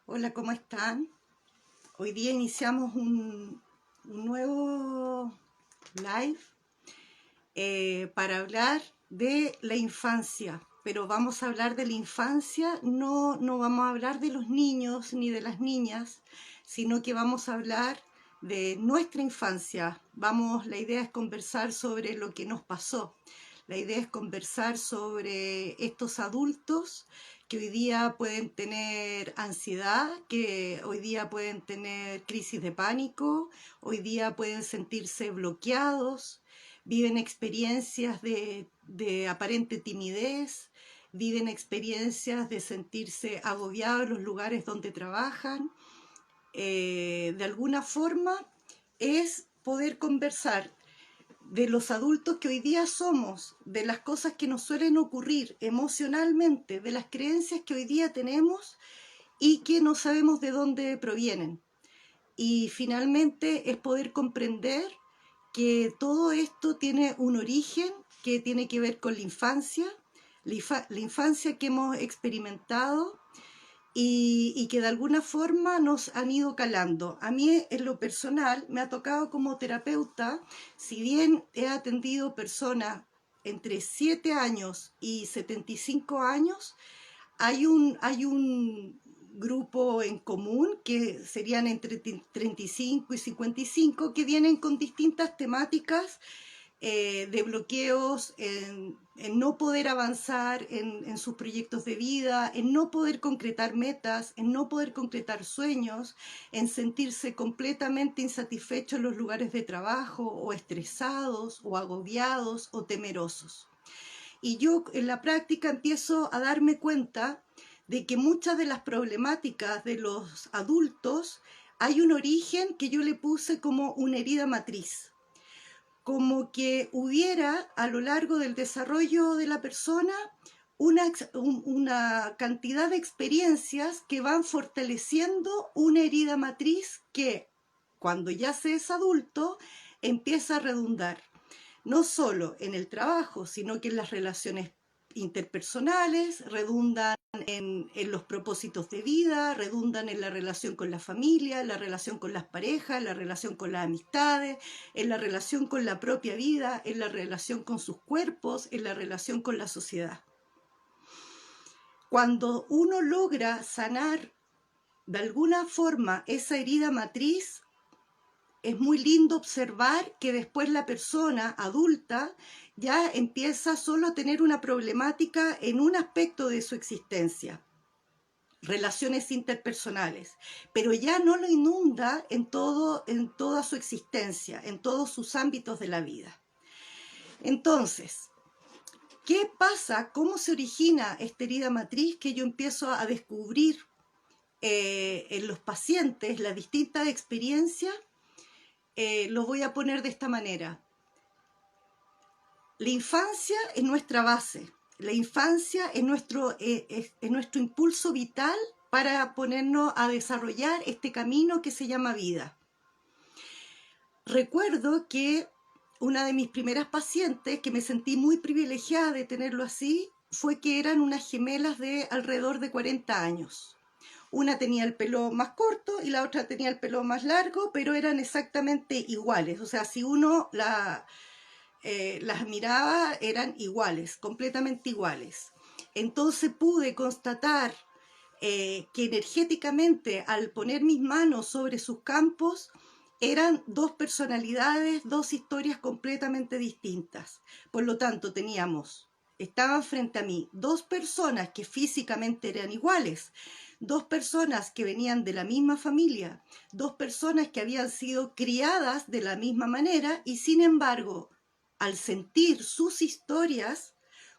Hola, ¿cómo están? Hoy día iniciamos un nuevo live para hablar de la infancia, pero vamos a hablar de la infancia, no vamos a hablar de los niños ni de las niñas, sino que vamos a hablar de nuestra infancia. La idea es conversar sobre lo que nos pasó. La idea es conversar sobre estos adultos que hoy día pueden tener ansiedad, que hoy día pueden tener crisis de pánico, hoy día pueden sentirse bloqueados, viven experiencias de aparente timidez, viven experiencias de sentirse agobiados en los lugares donde trabajan. De alguna forma es poder conversar de los adultos que hoy día somos, de las cosas que nos suelen ocurrir emocionalmente, de las creencias que hoy día tenemos y que no sabemos de dónde provienen. Y finalmente es poder comprender que todo esto tiene un origen que tiene que ver con la infancia, la infancia que hemos experimentado y que de alguna forma nos han ido calando. A mí en lo personal me ha tocado como terapeuta, si bien he atendido personas entre 7 años y 75 años, hay un grupo en común que serían entre 35 y 55 que vienen con distintas temáticas de bloqueos en no poder avanzar en sus proyectos de vida, en no poder concretar metas, en no poder concretar sueños, en sentirse completamente insatisfechos en los lugares de trabajo, o estresados, o agobiados, o temerosos. Y yo en la práctica empiezo a darme cuenta de que muchas de las problemáticas de los adultos hay un origen que yo le puse como una herida matriz, como que hubiera a lo largo del desarrollo de la persona una cantidad de experiencias que van fortaleciendo una herida matriz que cuando ya se es adulto empieza a redundar no solo en el trabajo, sino que en las relaciones interpersonales, redundan en los propósitos de vida, redundan en la relación con la familia, en la relación con las parejas, en la relación con las amistades, en la relación con la propia vida, en la relación con sus cuerpos, en la relación con la sociedad. Cuando uno logra sanar de alguna forma esa herida matriz, es muy lindo observar que después la persona adulta ya empieza solo a tener una problemática en un aspecto de su existencia, relaciones interpersonales, pero ya no lo inunda en toda su existencia, en todos sus ámbitos de la vida. Entonces, ¿qué pasa? ¿Cómo se origina esta herida matriz que yo empiezo a descubrir en los pacientes, las distintas experiencias? Lo voy a poner de esta manera. La infancia es nuestra base, la infancia es nuestro impulso vital para ponernos a desarrollar este camino que se llama vida. Recuerdo que una de mis primeras pacientes, que me sentí muy privilegiada de tenerlo así, fue que eran unas gemelas de alrededor de 40 años. Una tenía el pelo más corto y la otra tenía el pelo más largo, pero eran exactamente iguales. O sea, si uno las miraba, eran iguales, completamente iguales. Entonces pude constatar que energéticamente, al poner mis manos sobre sus campos, eran dos personalidades, dos historias completamente distintas. Por lo tanto, estaban frente a mí dos personas que físicamente eran iguales, dos personas que venían de la misma familia, dos personas que habían sido criadas de la misma manera y sin embargo, al sentir sus historias,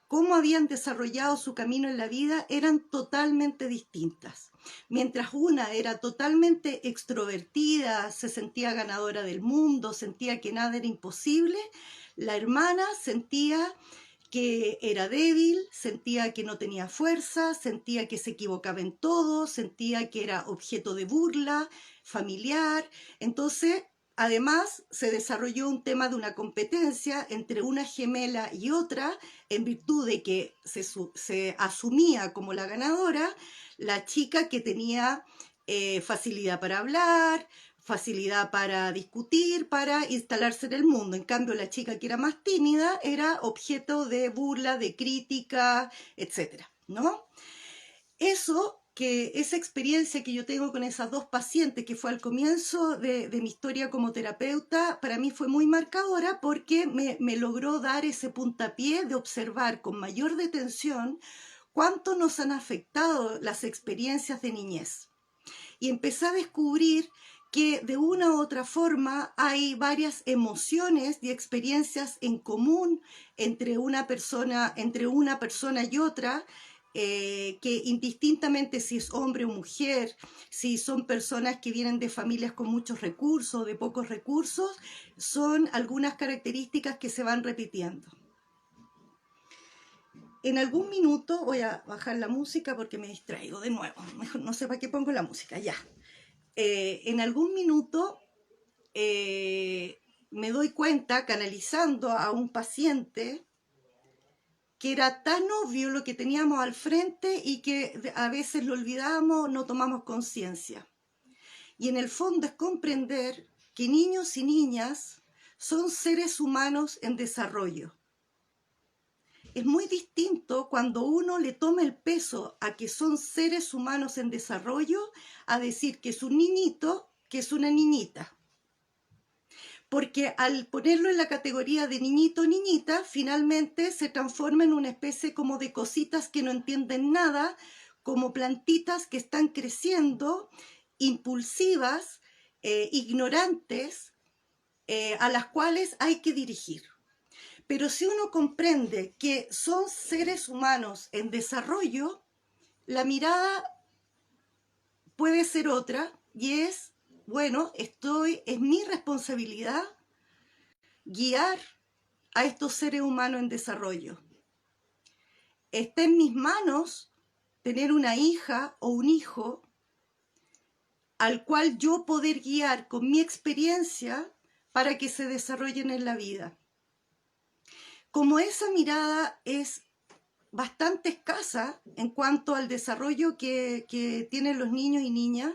cómo habían desarrollado su camino en la vida, eran totalmente distintas. Mientras una era totalmente extrovertida, se sentía ganadora del mundo, sentía que nada era imposible, la hermana sentía que era débil, sentía que no tenía fuerza, sentía que se equivocaba en todo, sentía que era objeto de burla familiar. Entonces, además, se desarrolló un tema de una competencia entre una gemela y otra, en virtud de que se asumía como la ganadora la chica que tenía facilidad para hablar, facilidad para discutir, para instalarse en el mundo. En cambio, la chica que era más tímida era objeto de burla, de crítica, etcétera, ¿no? Esa experiencia que yo tengo con esas dos pacientes, que fue al comienzo de mi historia como terapeuta, para mí fue muy marcadora porque me logró dar ese puntapié de observar con mayor detención cuánto nos han afectado las experiencias de niñez. Y empecé a descubrir que de una u otra forma hay varias emociones y experiencias en común entre una persona y otra, que indistintamente si es hombre o mujer, si son personas que vienen de familias con muchos recursos o de pocos recursos, son algunas características que se van repitiendo. En algún minuto, voy a bajar la música porque me distraigo de nuevo, mejor no sé para qué pongo la música, ya. En algún minuto me doy cuenta, canalizando a un paciente, que era tan obvio lo que teníamos al frente y que a veces lo olvidamos, no tomamos conciencia. Y en el fondo es comprender que niños y niñas son seres humanos en desarrollo. Es muy distinto cuando uno le toma el peso a que son seres humanos en desarrollo a decir que es un niñito, que es una niñita. Porque al ponerlo en la categoría de niñito o niñita, finalmente se transforma en una especie como de cositas que no entienden nada, como plantitas que están creciendo, impulsivas, ignorantes, a las cuales hay que dirigir. Pero si uno comprende que son seres humanos en desarrollo, la mirada puede ser otra y es, bueno, es mi responsabilidad guiar a estos seres humanos en desarrollo. Está en mis manos tener una hija o un hijo al cual yo poder guiar con mi experiencia para que se desarrollen en la vida. Como esa mirada es bastante escasa en cuanto al desarrollo que tienen los niños y niñas,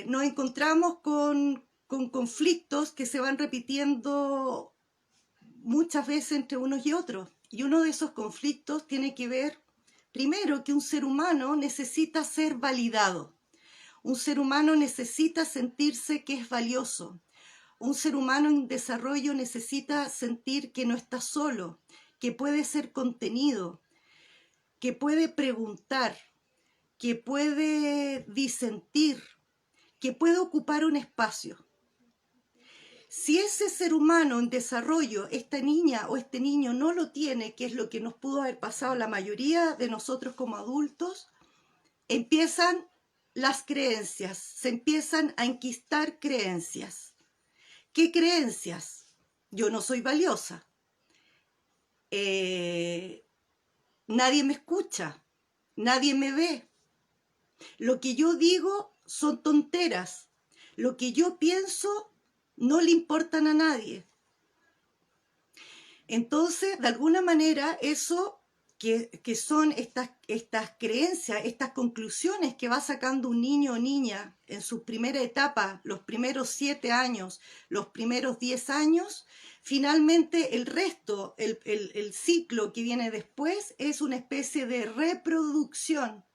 nos encontramos con conflictos que se van repitiendo muchas veces entre unos y otros. Y uno de esos conflictos tiene que ver, primero, que un ser humano necesita ser validado. Un ser humano necesita sentirse que es valioso. Un ser humano en desarrollo necesita sentir que no está solo, que puede ser contenido, que puede preguntar, que puede disentir, que puede ocupar un espacio. Si ese ser humano en desarrollo, esta niña o este niño no lo tiene, que es lo que nos pudo haber pasado a la mayoría de nosotros como adultos, empiezan las creencias, se empiezan a enquistar creencias. ¿Qué creencias? Yo no soy valiosa. Nadie me escucha, nadie me ve. Lo que yo digo son tonteras. Lo que yo pienso no le importan a nadie. Entonces, de alguna manera, eso que son estas creencias, estas conclusiones que va sacando un niño o niña en su primera etapa, los primeros 7 años, los primeros 10 años, finalmente el resto, el ciclo que viene después es una especie de reproducción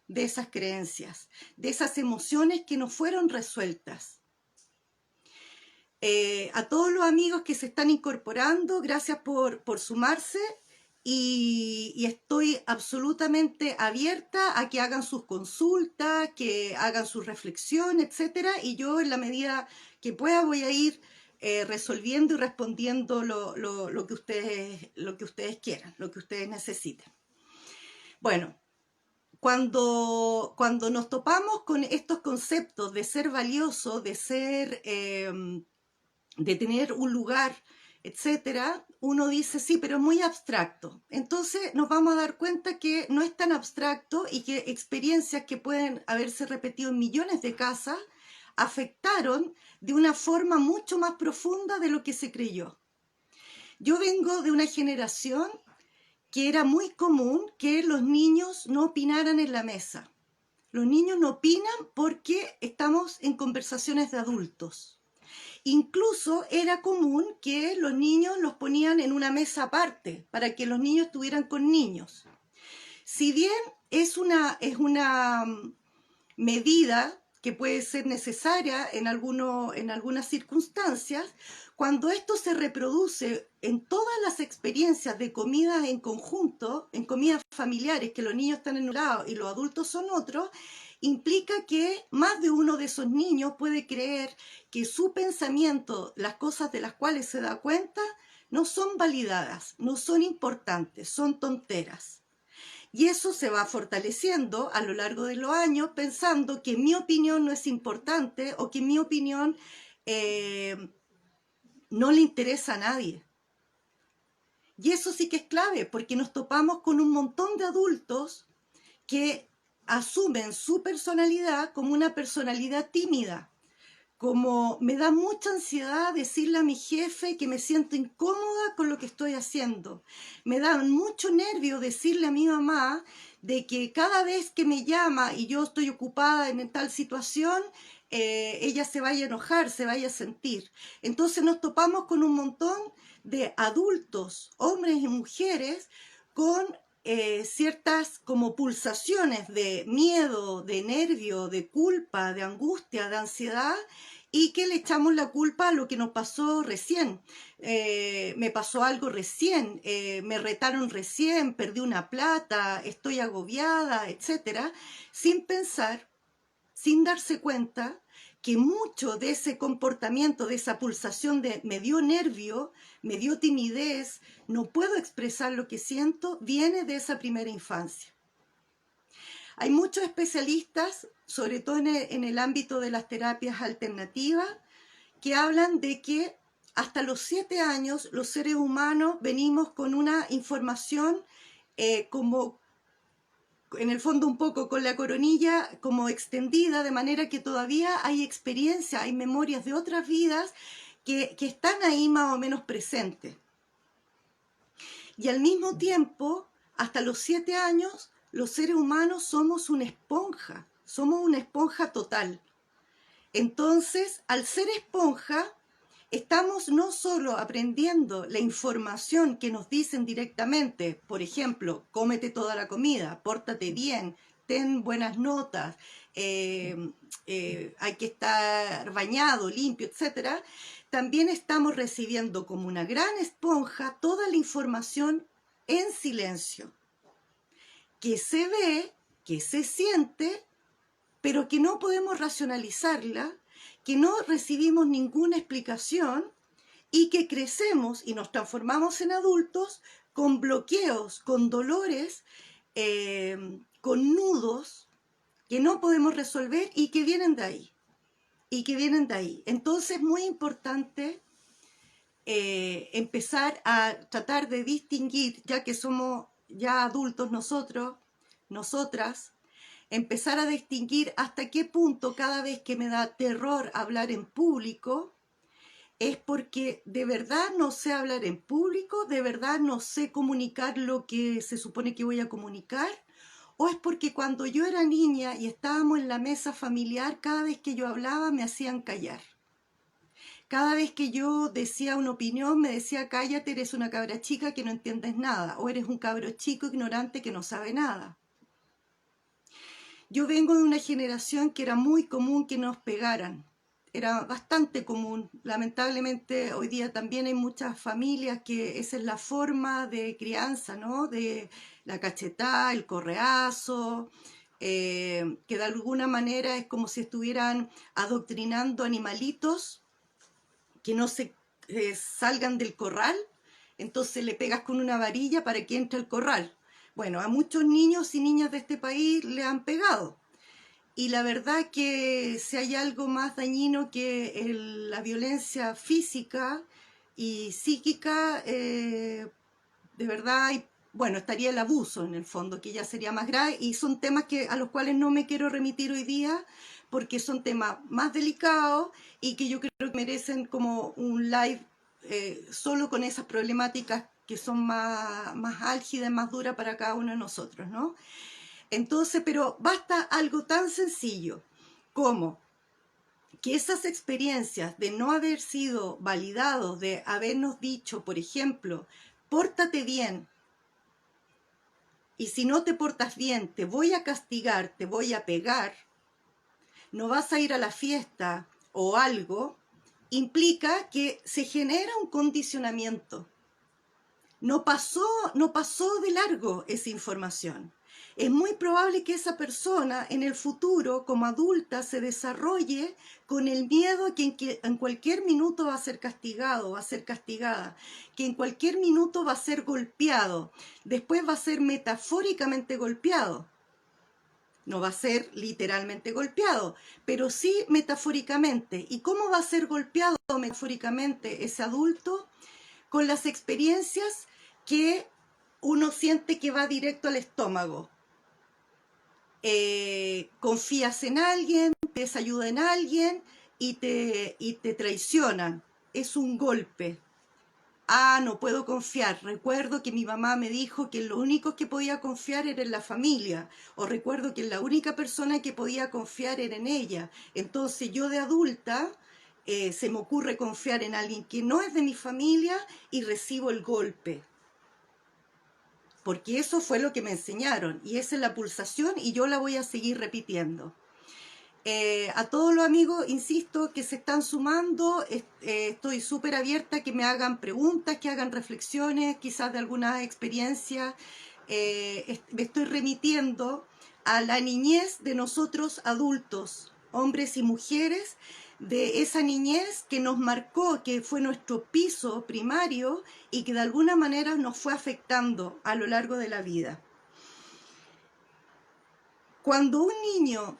de esas creencias, de esas emociones que no fueron resueltas. A todos los amigos que se están incorporando, gracias por sumarse y estoy absolutamente abierta a que hagan sus consultas, que hagan sus reflexiones, etcétera, y yo en la medida que pueda voy a ir resolviendo y respondiendo lo que ustedes quieran, lo que ustedes necesiten. Bueno, cuando nos topamos con estos conceptos de ser valioso, de ser... de tener un lugar, etcétera, uno dice, sí, pero es muy abstracto. Entonces nos vamos a dar cuenta que no es tan abstracto y que experiencias que pueden haberse repetido en millones de casas afectaron de una forma mucho más profunda de lo que se creyó. Yo vengo de una generación que era muy común que los niños no opinaran en la mesa. Los niños no opinan porque estamos en conversaciones de adultos. Incluso era común que los niños los ponían en una mesa aparte para que los niños estuvieran con niños. Si bien es una medida que puede ser necesaria en algunas circunstancias, cuando esto se reproduce en todas las experiencias de comidas en conjunto, en comidas familiares, que los niños están en un lado y los adultos son otros, implica que más de uno de esos niños puede creer que su pensamiento, las cosas de las cuales se da cuenta, no son validadas, no son importantes, son tonteras. Y eso se va fortaleciendo a lo largo de los años pensando que mi opinión no es importante o que mi opinión no le interesa a nadie. Y eso sí que es clave porque nos topamos con un montón de adultos que asumen su personalidad como una personalidad tímida. Como me da mucha ansiedad decirle a mi jefe que me siento incómoda con lo que estoy haciendo. Me da mucho nervio decirle a mi mamá de que cada vez que me llama y yo estoy ocupada en tal situación, ella se vaya a enojar, se vaya a sentir. Entonces nos topamos con un montón de adultos, hombres y mujeres, con ciertas como pulsaciones de miedo, de nervio, de culpa, de angustia, de ansiedad, y que le echamos la culpa a lo que nos pasó recién. Me pasó algo recién, me retaron recién, perdí una plata, estoy agobiada, etcétera, sin pensar, sin darse cuenta que mucho de ese comportamiento, de esa pulsación de me dio nervio, me dio timidez, no puedo expresar lo que siento, viene de esa primera infancia. Hay muchos especialistas, sobre todo en el ámbito de las terapias alternativas, que hablan de que hasta los 7 años los seres humanos venimos con una información como en el fondo un poco con la coronilla como extendida, de manera que todavía hay experiencia, hay memorias de otras vidas que están ahí más o menos presentes. Y al mismo tiempo, hasta los 7 años, los seres humanos somos una esponja total. Entonces, al ser esponja, estamos no solo aprendiendo la información que nos dicen directamente, por ejemplo, cómete toda la comida, pórtate bien, ten buenas notas, hay que estar bañado, limpio, etc. También estamos recibiendo como una gran esponja toda la información en silencio, que se ve, que se siente, pero que no podemos racionalizarla, que no recibimos ninguna explicación y que crecemos y nos transformamos en adultos con bloqueos, con dolores, con nudos que no podemos resolver y que vienen de ahí. Entonces es muy importante empezar a tratar de distinguir, ya que somos ya adultos nosotros, nosotras, empezar a distinguir hasta qué punto cada vez que me da terror hablar en público es porque de verdad no sé hablar en público, de verdad no sé comunicar lo que se supone que voy a comunicar, o es porque cuando yo era niña y estábamos en la mesa familiar, cada vez que yo hablaba me hacían callar. Cada vez que yo decía una opinión me decía cállate, eres una cabra chica que no entiendes nada, o eres un cabro chico ignorante que no sabe nada. Yo vengo de una generación que era muy común que nos pegaran, era bastante común. Lamentablemente hoy día también hay muchas familias que esa es la forma de crianza, ¿no? De la cachetada, el correazo, que de alguna manera es como si estuvieran adoctrinando animalitos que no se salgan del corral, entonces le pegas con una varilla para que entre al corral. Bueno, a muchos niños y niñas de este país le han pegado. Y la verdad que si hay algo más dañino que la violencia física y psíquica, de verdad, bueno, estaría el abuso en el fondo, que ya sería más grave, y son temas a los cuales no me quiero remitir hoy día, porque son temas más delicados y que yo creo que merecen como un live solo con esas problemáticas que son más álgidas, más duras para cada uno de nosotros, ¿no? Entonces, pero basta algo tan sencillo como que esas experiencias de no haber sido validados, de habernos dicho, por ejemplo, pórtate bien, y si no te portas bien, te voy a castigar, te voy a pegar, no vas a ir a la fiesta o algo, implica que se genera un condicionamiento. No pasó de largo esa información. Es muy probable que esa persona en el futuro, como adulta, se desarrolle con el miedo a que en cualquier minuto va a ser castigado, va a ser castigada, que en cualquier minuto va a ser golpeado, después va a ser metafóricamente golpeado. No va a ser literalmente golpeado, pero sí metafóricamente. ¿Y cómo va a ser golpeado metafóricamente ese adulto? Con las experiencias que uno siente que va directo al estómago. Confías en alguien, pides ayuda en alguien y te traicionan. Es un golpe. Ah, no puedo confiar. Recuerdo que mi mamá me dijo que lo único que podía confiar era en la familia. O recuerdo que la única persona que podía confiar era en ella. Entonces yo de adulta se me ocurre confiar en alguien que no es de mi familia y recibo el golpe. Porque eso fue lo que me enseñaron. Y esa es la pulsación y yo la voy a seguir repitiendo. A todos los amigos, insisto, que se están sumando, estoy súper abierta a que me hagan preguntas, que hagan reflexiones, quizás de alguna experiencia. Me estoy remitiendo a la niñez de nosotros adultos, hombres y mujeres, de esa niñez que nos marcó, que fue nuestro piso primario y que de alguna manera nos fue afectando a lo largo de la vida. Cuando un niño...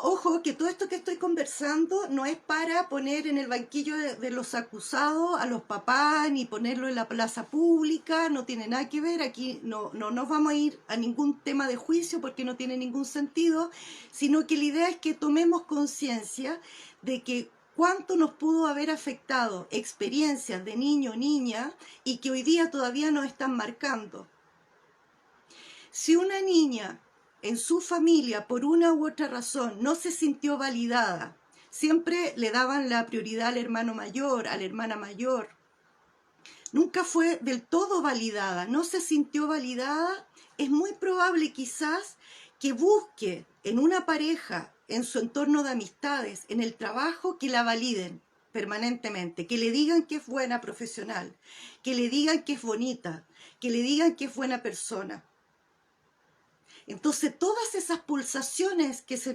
Ojo, que todo esto que estoy conversando no es para poner en el banquillo de los acusados a los papás, ni ponerlo en la plaza pública, no tiene nada que ver, aquí no nos vamos a ir a ningún tema de juicio porque no tiene ningún sentido, sino que la idea es que tomemos conciencia de que cuánto nos pudo haber afectado experiencias de niño o niña y que hoy día todavía nos están marcando. Si una niña en su familia, por una u otra razón, no se sintió validada, siempre le daban la prioridad al hermano mayor, a la hermana mayor, nunca fue del todo validada, no se sintió validada, es muy probable quizás que busque en una pareja, en su entorno de amistades, en el trabajo, que la validen permanentemente, que le digan que es buena profesional, que le digan que es bonita, que le digan que es buena persona. Entonces todas esas pulsaciones que se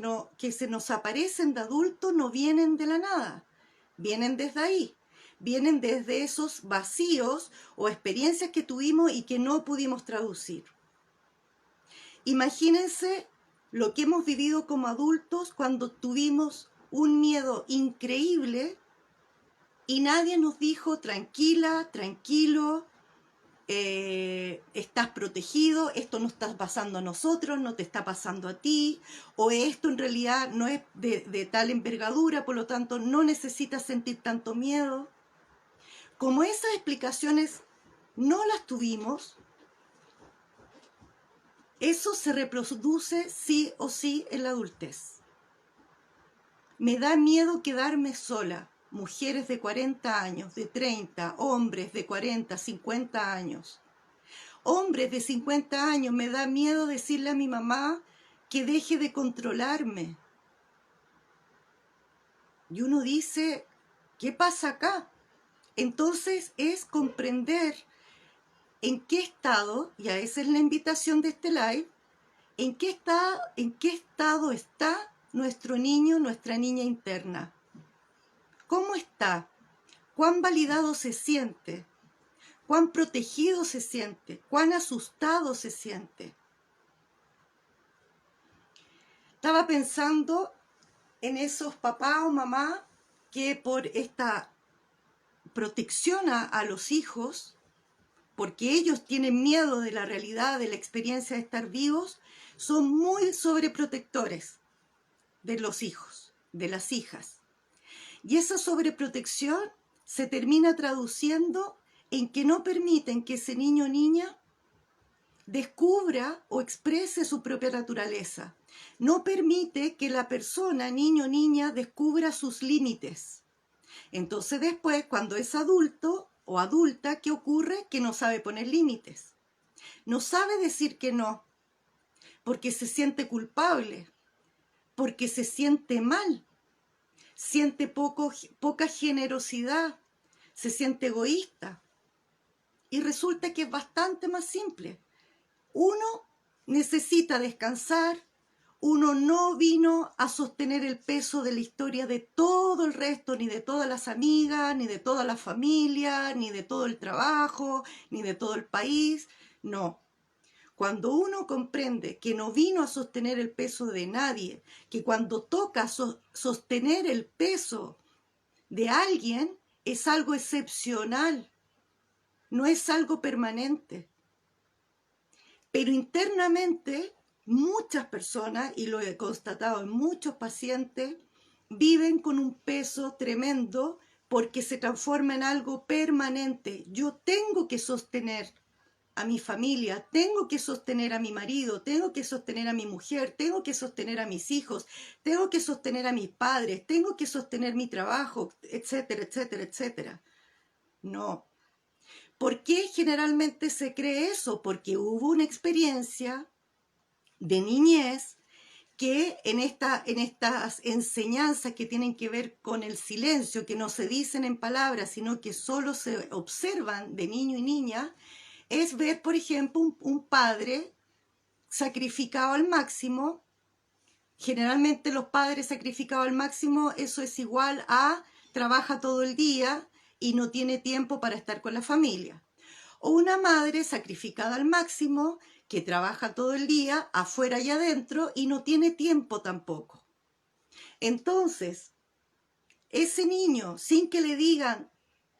nos aparecen de adultos no vienen de la nada, vienen desde ahí, vienen desde esos vacíos o experiencias que tuvimos y que no pudimos traducir. Imagínense lo que hemos vivido como adultos cuando tuvimos un miedo increíble y nadie nos dijo tranquila, tranquilo, estás protegido, esto no está pasando a nosotros, no te está pasando a ti, o esto en realidad no es de tal envergadura, por lo tanto no necesitas sentir tanto miedo. Como esas explicaciones no las tuvimos, eso se reproduce sí o sí en la adultez. Me da miedo quedarme sola. Mujeres de 40 años, de 30, hombres de 40, 50 años. Hombres de 50 años, me da miedo decirle a mi mamá que deje de controlarme. Y uno dice, ¿qué pasa acá? Entonces es comprender en qué estado, y esa es la invitación de este live, en qué estado está nuestro niño, nuestra niña interna. ¿Cómo está? ¿Cuán validado se siente? ¿Cuán protegido se siente? ¿Cuán asustado se siente? Estaba pensando en esos papás o mamás que por esta protección a los hijos, porque ellos tienen miedo de la realidad, de la experiencia de estar vivos, son muy sobreprotectores de los hijos, de las hijas. Y esa sobreprotección se termina traduciendo en que no permiten que ese niño o niña descubra o exprese su propia naturaleza. No permite que la persona, niño o niña, descubra sus límites. Entonces después, cuando es adulto o adulta, ¿qué ocurre? Que no sabe poner límites. No sabe decir que no, porque se siente culpable, porque se siente mal, siente poca generosidad, se siente egoísta. Y resulta que es bastante más simple. Uno necesita descansar, uno no vino a sostener el peso de la historia de todo el resto, ni de todas las amigas, ni de toda la familia, ni de todo el trabajo, ni de todo el país. No. Cuando uno comprende que no vino a sostener el peso de nadie, que cuando toca sostener el peso de alguien, es algo excepcional, no es algo permanente. Pero internamente muchas personas, y lo he constatado en muchos pacientes, viven con un peso tremendo porque se transforma en algo permanente. Yo tengo que sostener a mi familia, tengo que sostener a mi marido, tengo que sostener a mi mujer, tengo que sostener a mis hijos, tengo que sostener a mis padres, tengo que sostener mi trabajo, etcétera, etcétera, etcétera. No. ¿Por qué generalmente se cree eso? Porque hubo una experiencia de niñez que en estas enseñanzas que tienen que ver con el silencio, que no se dicen en palabras, sino que solo se observan de niño y niña, es ver, por ejemplo, un padre sacrificado al máximo. Generalmente los padres sacrificados al máximo, eso es igual a trabaja todo el día y no tiene tiempo para estar con la familia. O una madre sacrificada al máximo, que trabaja todo el día, afuera y adentro, y no tiene tiempo tampoco. Entonces, ese niño, sin que le digan,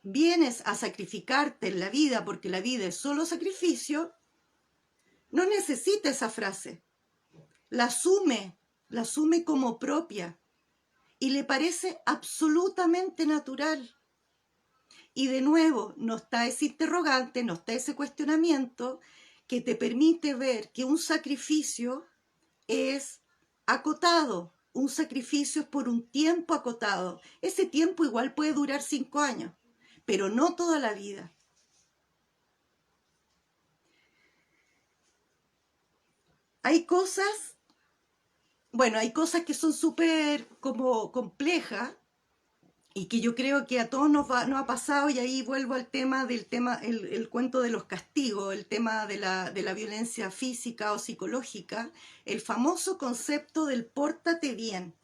vienes a sacrificarte en la vida porque la vida es solo sacrificio, no necesita esa frase. La asume como propia y le parece absolutamente natural. Y de nuevo, no está ese interrogante, no está ese cuestionamiento que te permite ver que un sacrificio es acotado, un sacrificio es por un tiempo acotado. Ese tiempo igual puede durar 5 años, pero no toda la vida. Hay cosas, hay cosas que son súper como complejas, y que yo creo que a todos nos ha pasado, y ahí vuelvo al tema el cuento de los castigos, el tema de la violencia física o psicológica, el famoso concepto del pórtate bien.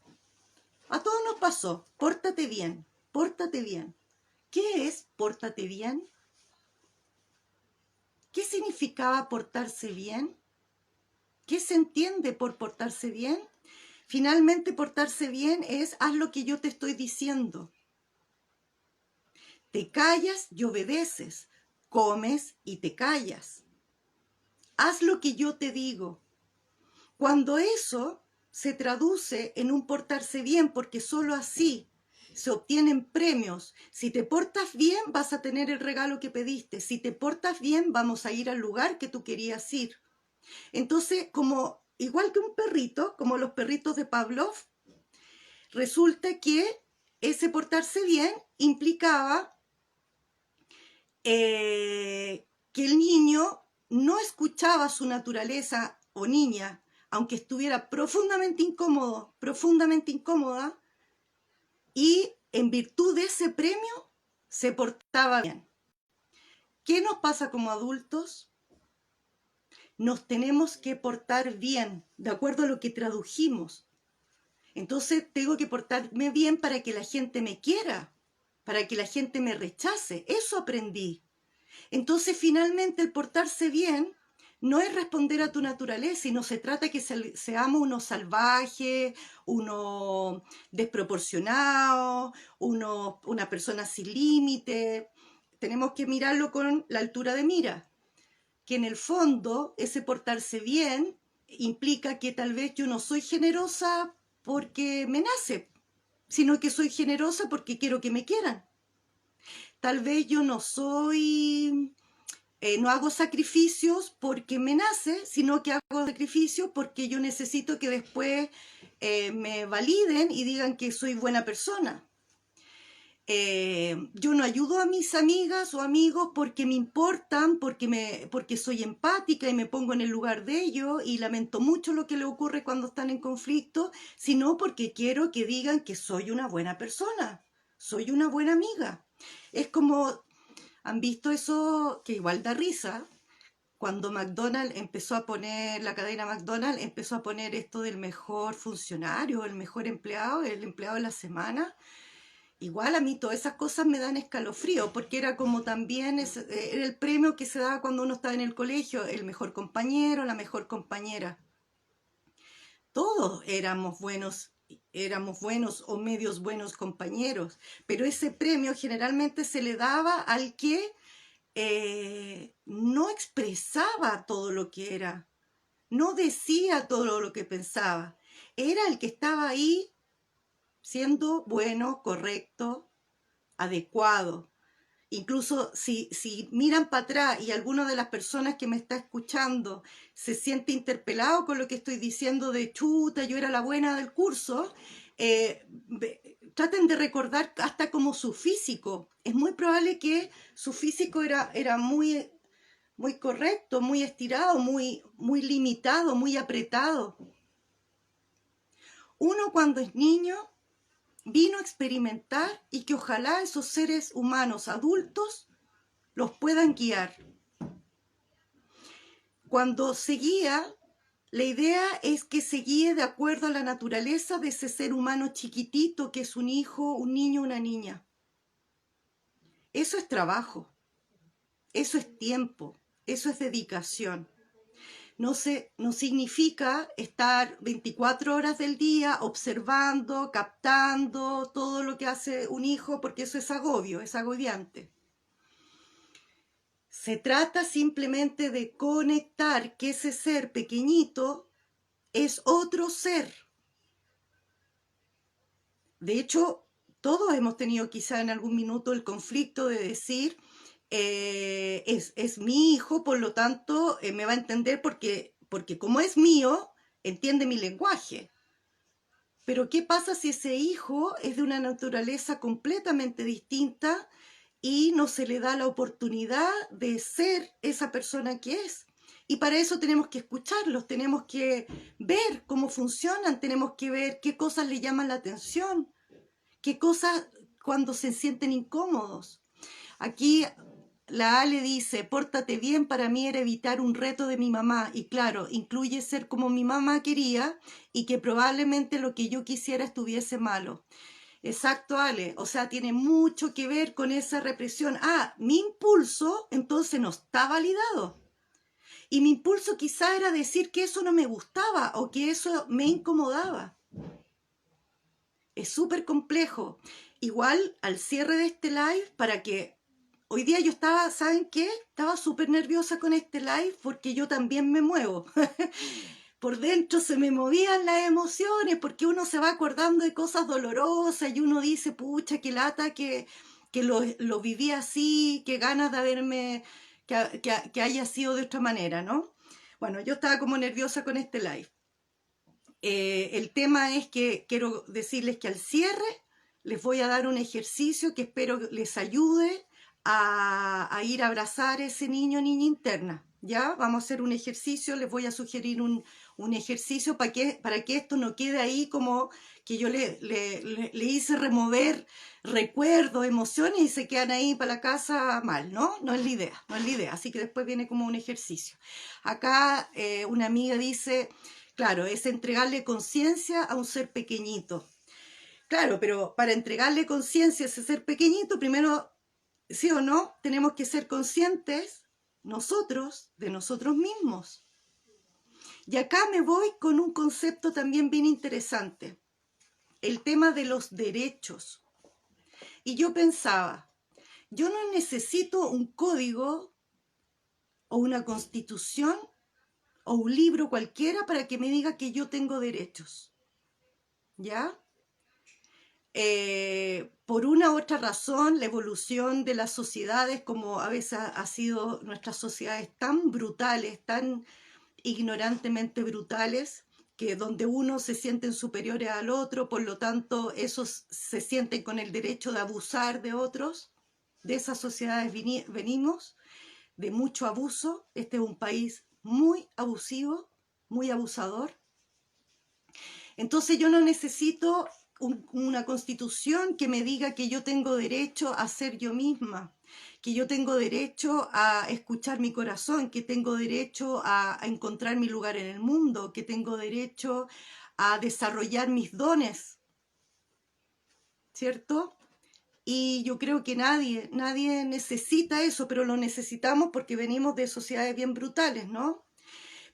A todos nos pasó, pórtate bien, pórtate bien. ¿Qué es pórtate bien? ¿Qué significaba portarse bien? ¿Qué se entiende por portarse bien? Finalmente, portarse bien es haz lo que yo te estoy diciendo. Te callas y obedeces, comes y te callas. Haz lo que yo te digo. Cuando eso se traduce en un portarse bien, porque solo así se obtienen premios. Si te portas bien, vas a tener el regalo que pediste. Si te portas bien, vamos a ir al lugar que tú querías ir. Entonces, igual que un perrito, como los perritos de Pavlov, resulta que ese portarse bien implicaba que el niño no escuchaba su naturaleza, o niña, aunque estuviera profundamente incómoda, y en virtud de ese premio se portaba bien. ¿Qué nos pasa como adultos? Nos tenemos que portar bien, de acuerdo a lo que tradujimos. Entonces tengo que portarme bien para que la gente me quiera, para que la gente me rechace. Eso aprendí. Entonces, finalmente, el portarse bien no es responder a tu naturaleza, y no se trata de que seamos unos salvajes, unos desproporcionados, una persona sin límite. Tenemos que mirarlo con la altura de mira, que en el fondo ese portarse bien implica que tal vez yo no soy generosa porque me nace, sino que soy generosa porque quiero que me quieran. Tal vez yo no soy no hago sacrificios porque me nace, sino que hago sacrificios porque yo necesito que después me validen y digan que soy buena persona. Yo no ayudo a mis amigas o amigos porque me importan, porque soy empática y me pongo en el lugar de ellos y lamento mucho lo que les ocurre cuando están en conflicto, sino porque quiero que digan que soy una buena persona, soy una buena amiga. Es como, ¿han visto eso que igual da risa? Cuando McDonald's empezó a poner, la cadena McDonald's empezó a poner esto del mejor funcionario, el mejor empleado, el empleado de la semana. Igual a mí todas esas cosas me dan escalofrío, porque era como también, era el premio que se daba cuando uno estaba en el colegio, el mejor compañero, la mejor compañera. Todos éramos buenos o medios buenos compañeros, pero ese premio generalmente se le daba al que no expresaba todo lo que era, no decía todo lo que pensaba, era el que estaba ahí siendo bueno, correcto, adecuado. Incluso si miran para atrás y alguna de las personas que me está escuchando se siente interpelado con lo que estoy diciendo de chuta, yo era la buena del curso, traten de recordar hasta como su físico. Es muy probable que su físico era muy, muy correcto, muy estirado, muy limitado, muy apretado. Uno cuando es niño vino a experimentar y que ojalá esos seres humanos adultos los puedan guiar. Cuando se guía, la idea es que se guíe de acuerdo a la naturaleza de ese ser humano chiquitito que es un hijo, un niño, una niña. Eso es trabajo, eso es tiempo, eso es dedicación. No significa estar 24 horas del día observando, captando todo lo que hace un hijo, porque eso es agobio, es agobiante. Se trata simplemente de conectar que ese ser pequeñito es otro ser. De hecho, todos hemos tenido quizá en algún minuto el conflicto de decir, es mi hijo, por lo tanto me va a entender porque como es mío, entiende mi lenguaje. Pero ¿qué pasa si ese hijo es de una naturaleza completamente distinta y no se le da la oportunidad de ser esa persona que es? Y para eso tenemos que escucharlos, tenemos que ver cómo funcionan, tenemos que ver qué cosas le llaman la atención, qué cosas cuando se sienten incómodos. Aquí la Ale dice, pórtate bien, para mí era evitar un reto de mi mamá. Y claro, incluye ser como mi mamá quería y que probablemente lo que yo quisiera estuviese malo. Exacto, Ale. O sea, tiene mucho que ver con esa represión. Ah, mi impulso entonces no está validado. Y mi impulso quizá era decir que eso no me gustaba o que eso me incomodaba. Es súper complejo. Igual al cierre de este live, para que hoy día yo estaba, ¿saben qué? Estaba súper nerviosa con este live porque yo también me muevo. Por dentro se me movían las emociones porque uno se va acordando de cosas dolorosas y uno dice, pucha, qué lata que lo viví así, qué ganas de haberme, que haya sido de otra manera, ¿no? Bueno, yo estaba como nerviosa con este live. El tema es que quiero decirles que al cierre les voy a dar un ejercicio que espero les ayude a ir a abrazar a ese niño o niña interna. ¿Ya? Vamos a hacer un ejercicio, les voy a sugerir un ejercicio para que esto no quede ahí como que yo le hice remover recuerdos, emociones y se quedan ahí para la casa mal, ¿no? No es la idea, no es la idea. Así que después viene como un ejercicio. Acá una amiga dice, claro, es entregarle conciencia a un ser pequeñito. Claro, pero para entregarle conciencia a ese ser pequeñito, primero, sí o no, tenemos que ser conscientes nosotros de nosotros mismos. Y acá me voy con un concepto también bien interesante, el tema de los derechos. Y yo pensaba, yo no necesito un código o una constitución o un libro cualquiera para que me diga que yo tengo derechos. ¿Ya? por una u otra razón, la evolución de las sociedades, como a veces ha sido nuestras sociedades tan brutales, tan ignorantemente brutales, que donde unos se sienten superiores al otro, por lo tanto, esos se sienten con el derecho de abusar de otros. De esas sociedades venimos, de mucho abuso. Este es un país muy abusivo, muy abusador. Entonces yo no necesito una constitución que me diga que yo tengo derecho a ser yo misma, que yo tengo derecho a escuchar mi corazón, que tengo derecho a encontrar mi lugar en el mundo, que tengo derecho a desarrollar mis dones, ¿cierto? Y yo creo que nadie necesita eso, pero lo necesitamos porque venimos de sociedades bien brutales, ¿no?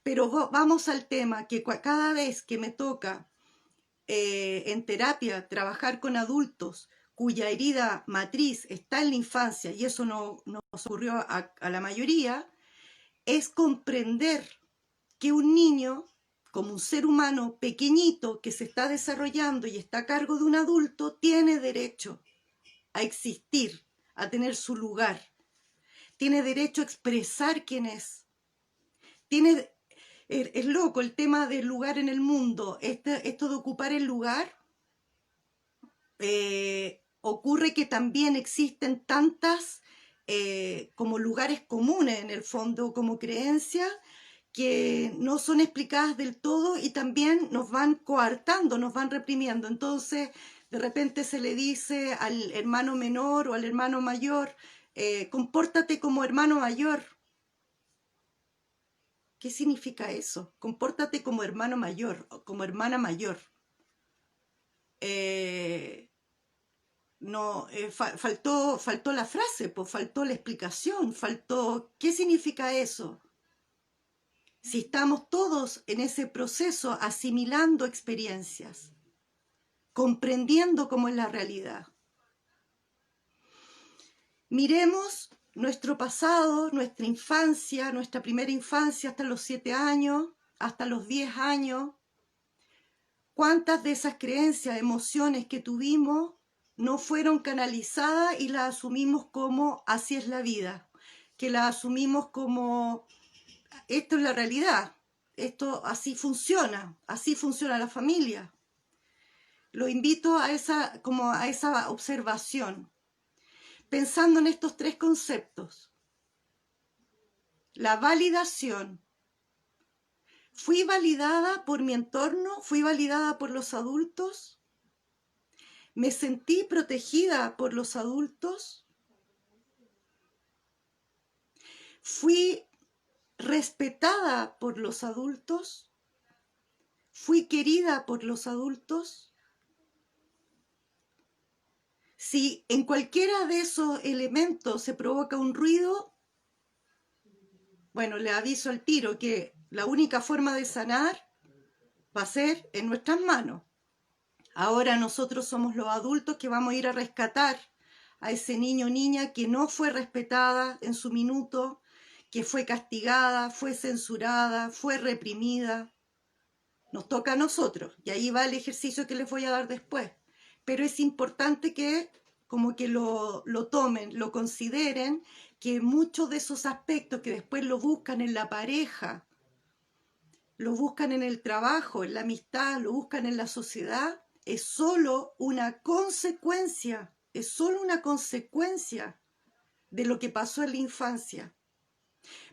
Pero vamos al tema, que cada vez que me toca en terapia trabajar con adultos cuya herida matriz está en la infancia, y eso no nos ocurrió a la mayoría, es comprender que un niño, como un ser humano pequeñito que se está desarrollando y está a cargo de un adulto, tiene derecho a existir, a tener su lugar, tiene derecho a expresar quién es, tiene. Es loco el tema del lugar en el mundo, esto de ocupar el lugar. Ocurre que también existen tantas como lugares comunes en el fondo, como creencias, que no son explicadas del todo y también nos van coartando, nos van reprimiendo. Entonces, de repente se le dice al hermano menor o al hermano mayor, compórtate como hermano mayor. ¿Qué significa eso? Compórtate como hermano mayor o como hermana mayor. No, faltó la frase, pues faltó la explicación, faltó qué significa eso. Si estamos todos en ese proceso asimilando experiencias, comprendiendo cómo es la realidad. Miremos nuestro pasado, nuestra infancia, nuestra primera infancia hasta los 7 años, hasta los 10 años. ¿Cuántas de esas creencias, emociones que tuvimos no fueron canalizadas y las asumimos como así es la vida? Que las asumimos como esto es la realidad, esto así funciona la familia. Lo invito a esa observación, pensando en estos 3 conceptos. La validación. ¿Fui validada por mi entorno? ¿Fui validada por los adultos? ¿Me sentí protegida por los adultos? ¿Fui respetada por los adultos? ¿Fui querida por los adultos? Si en cualquiera de esos elementos se provoca un ruido, bueno, le aviso al tiro que la única forma de sanar va a ser en nuestras manos. Ahora nosotros somos los adultos que vamos a ir a rescatar a ese niño o niña que no fue respetada en su minuto, que fue castigada, fue censurada, fue reprimida. Nos toca a nosotros, y ahí va el ejercicio que les voy a dar después. Pero es importante que como que lo tomen, lo consideren, que muchos de esos aspectos que después lo buscan en la pareja, lo buscan en el trabajo, en la amistad, lo buscan en la sociedad, es solo una consecuencia, de lo que pasó en la infancia.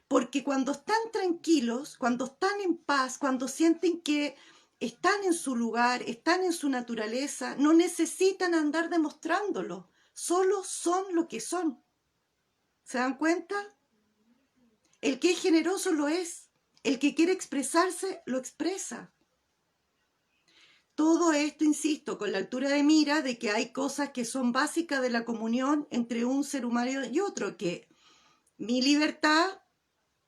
Porque cuando están tranquilos, cuando están en paz, cuando sienten que están en su lugar, están en su naturaleza, no necesitan andar demostrándolo, solo son lo que son. ¿Se dan cuenta? El que es generoso lo es, el que quiere expresarse lo expresa. Todo esto, insisto, con la altura de mira de que hay cosas que son básicas de la comunión entre un ser humano y otro, que mi libertad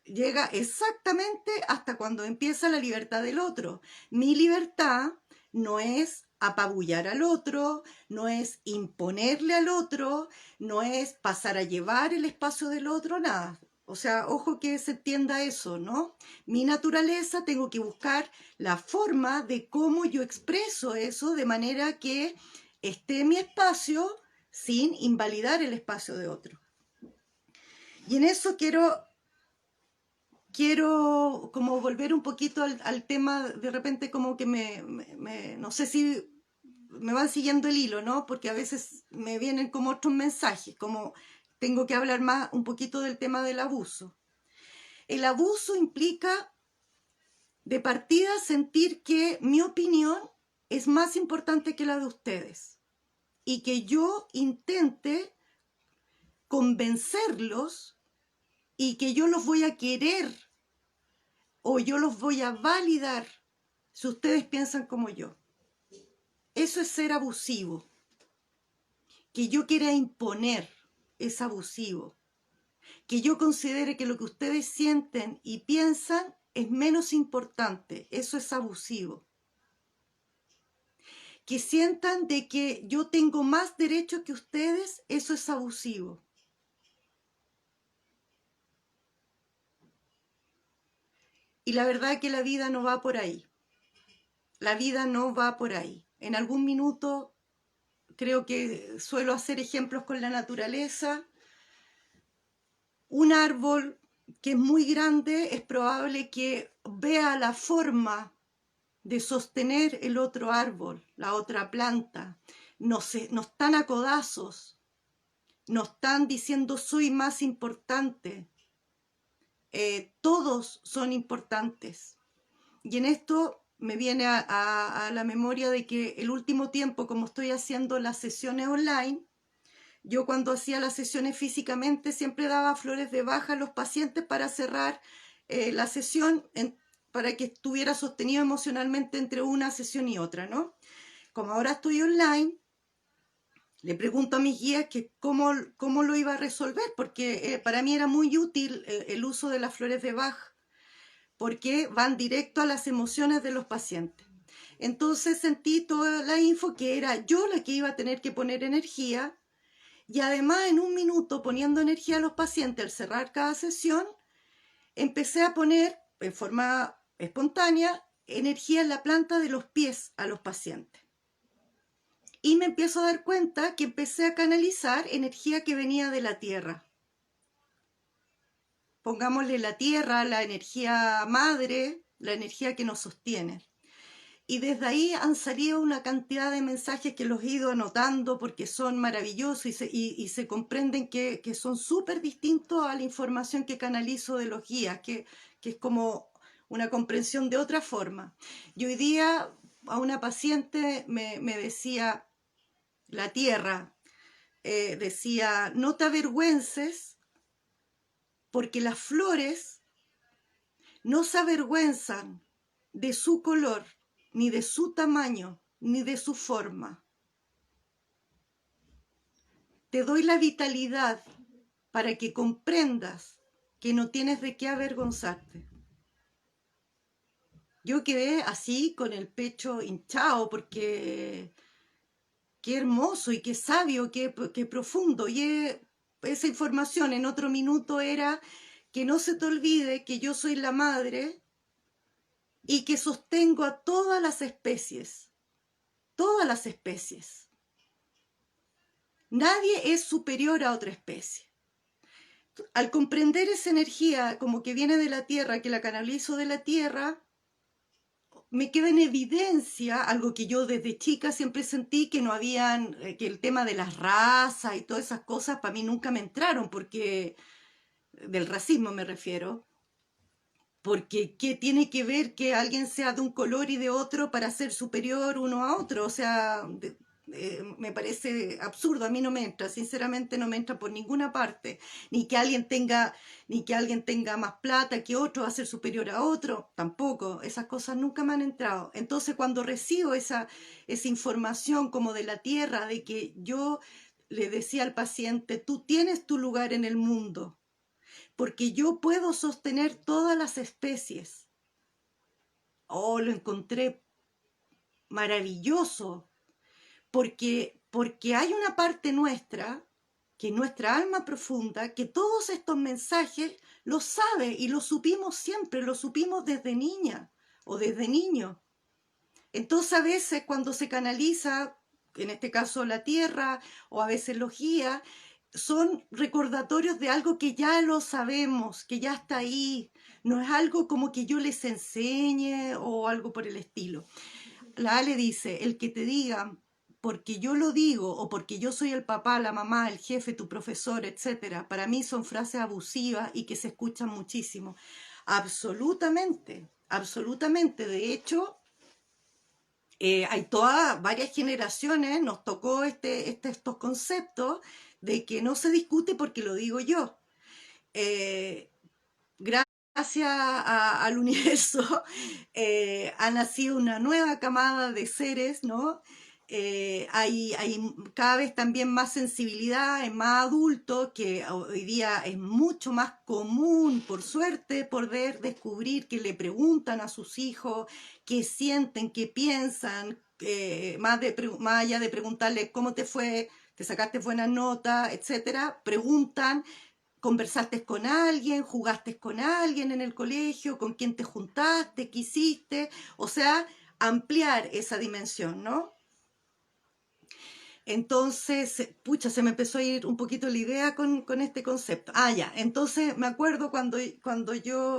llega exactamente hasta cuando empieza la libertad del otro. Mi libertad no es apabullar al otro, no es imponerle al otro, no es pasar a llevar el espacio del otro, nada. O sea, ojo que se entienda eso, ¿no? Mi naturaleza, tengo que buscar la forma de cómo yo expreso eso de manera que esté en mi espacio, sin invalidar el espacio de otro. Y en eso quiero como volver un poquito al tema, de repente como que no sé si me van siguiendo el hilo, ¿no? Porque a veces me vienen como otros mensajes, como tengo que hablar más un poquito del tema del abuso. El abuso implica de partida sentir que mi opinión es más importante que la de ustedes y que yo intente convencerlos y que yo los voy a querer o yo los voy a validar si ustedes piensan como yo. Eso es ser abusivo. Que yo quiera imponer es abusivo. Que yo considere que lo que ustedes sienten y piensan es menos importante, eso es abusivo. Que sientan de que yo tengo más derechos que ustedes, eso es abusivo. Y la verdad es que la vida no va por ahí. La vida no va por ahí. En algún minuto creo que suelo hacer ejemplos con la naturaleza. Un árbol que es muy grande es probable que vea la forma de sostener el otro árbol, la otra planta. No están a codazos, no están diciendo soy más importante. Todos son importantes. Y en esto me viene a la memoria de que el último tiempo, como estoy haciendo las sesiones online, yo cuando hacía las sesiones físicamente siempre daba flores de Bach a los pacientes para cerrar la sesión, para que estuviera sostenido emocionalmente entre una sesión y otra, ¿no? Como ahora estoy online, le pregunto a mis guías que cómo lo iba a resolver, porque para mí era muy útil el uso de las flores de Bach, porque van directo a las emociones de los pacientes. Entonces sentí toda la info que era yo la que iba a tener que poner energía, y además en un minuto poniendo energía a los pacientes al cerrar cada sesión, empecé a poner en forma espontánea energía en la planta de los pies a los pacientes. Y me empiezo a dar cuenta que empecé a canalizar energía que venía de la tierra. Pongámosle la tierra, la energía madre, la energía que nos sostiene. Y desde ahí han salido una cantidad de mensajes que los he ido anotando porque son maravillosos y se comprenden que son súper distintos a la información que canalizo de los guías, que es como una comprensión de otra forma. Y hoy día a una paciente me decía, la tierra, decía, no te avergüences porque las flores no se avergüenzan de su color, ni de su tamaño, ni de su forma. Te doy la vitalidad para que comprendas que no tienes de qué avergonzarte. Yo quedé así con el pecho hinchado porque qué hermoso y qué sabio, qué profundo. Y esa información en otro minuto era que no se te olvide que yo soy la madre y que sostengo a todas las especies. Todas las especies. Nadie es superior a otra especie. Al comprender esa energía como que viene de la tierra, que la canalizo de la tierra, me queda en evidencia algo que yo desde chica siempre sentí que no habían, que el tema de las razas y todas esas cosas para mí nunca me entraron, porque del racismo me refiero, porque ¿qué tiene que ver que alguien sea de un color y de otro para ser superior uno a otro? O sea, me parece absurdo, a mí no me entra, sinceramente no me entra por ninguna parte, ni que alguien tenga más plata que otro va a ser superior a otro, tampoco, esas cosas nunca me han entrado. Entonces cuando recibo esa información como de la tierra, de que yo le decía al paciente, tú tienes tu lugar en el mundo, porque yo puedo sostener todas las especies. Oh, lo encontré maravilloso, porque hay una parte nuestra, que es nuestra alma profunda, que todos estos mensajes los sabe y los supimos siempre, los supimos desde niña o desde niño. Entonces a veces cuando se canaliza en este caso la tierra, o a veces los guías, son recordatorios de algo que ya lo sabemos, que ya está ahí. No es algo como que yo les enseñe o algo por el estilo. La Ale dice, el que te diga porque yo lo digo o porque yo soy el papá, la mamá, el jefe, tu profesor, etcétera, para mí son frases abusivas y que se escuchan muchísimo. Absolutamente, absolutamente. De hecho, hay todas, varias generaciones, nos tocó estos conceptos de que no se discute porque lo digo yo. Eh, Gracias al universo ha nacido una nueva camada de seres, ¿no? Hay cada vez también más sensibilidad en más adultos, que hoy día es mucho más común, por suerte, poder descubrir que le preguntan a sus hijos qué sienten, qué piensan, más allá de preguntarle cómo te fue, te sacaste buenas notas, etcétera, preguntan. ¿Conversaste con alguien? ¿Jugaste con alguien en el colegio? ¿Con quién te juntaste? ¿Qué hiciste? O sea, ampliar esa dimensión, ¿no? Entonces, pucha, se me empezó a ir un poquito la idea con este concepto. Ah, ya, entonces me acuerdo cuando